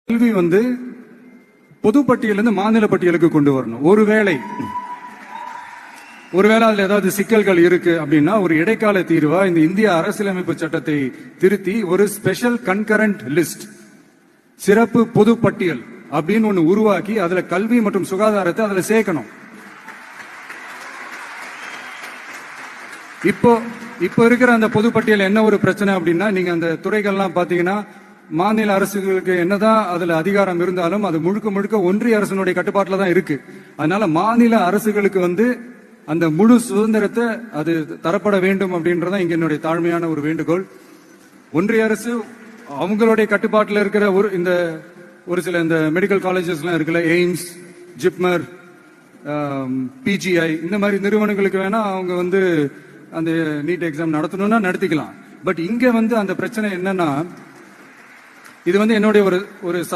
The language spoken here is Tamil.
கல்வி பொது பட்டியலிருந்து மாநில பட்டியலுக்கு கொண்டு வரணும். ஒருவேளை அதுல ஏதாவது சிக்கல்கள் இருக்கு அப்படின்னா ஒரு இடைக்கால தீர்வா இந்த இந்திய அரசியலமைப்பு சட்டத்தை திருத்தி ஒரு ஸ்பெஷல் கன்கரண்ட் லிஸ்ட், சிறப்பு பொது பட்டியல் அப்படின்னு ஒண்ணு உருவாக்கி அதுல கல்வி மற்றும் சுகாதாரத்தை அதுல சேர்க்கணும். இப்போ இருக்கிற அந்த பொது பட்டியல் என்ன ஒரு பிரச்சனை அப்படின்னா, நீங்க அந்த துறைகள்லாம் பாத்தீங்கன்னா மாநில அரசுகளுக்கு என்னதான் அதுல அதிகாரம் இருந்தாலும் அது முழுக்க முழுக்க ஒன்றிய அரசினுடைய கட்டுப்பாட்டுல தான் இருக்கு. அதனால மாநில அரசுகளுக்கு அந்த முழு சுதந்திரத்தை அது தரப்பட வேண்டும் அப்படின்றதான் இங்க என்னுடைய தாழ்மையான ஒரு வேண்டுகோள். ஒன்றிய அரசு அவங்களுடைய கட்டுப்பாட்டில் இருக்கிற ஒரு சில இந்த மெடிக்கல் காலேஜஸ் எல்லாம் இருக்குல்ல, எய்ம்ஸ், ஜிப்மர், பிஜிஐ, இந்த மாதிரி நிறுவனங்களுக்கு வேணா அவங்க அந்த நீட் எக்ஸாம் நடத்தணும்னா நடத்திக்கலாம். பட் இங்க அந்த பிரச்சனை என்னன்னா, இது என்னுடைய ஒரு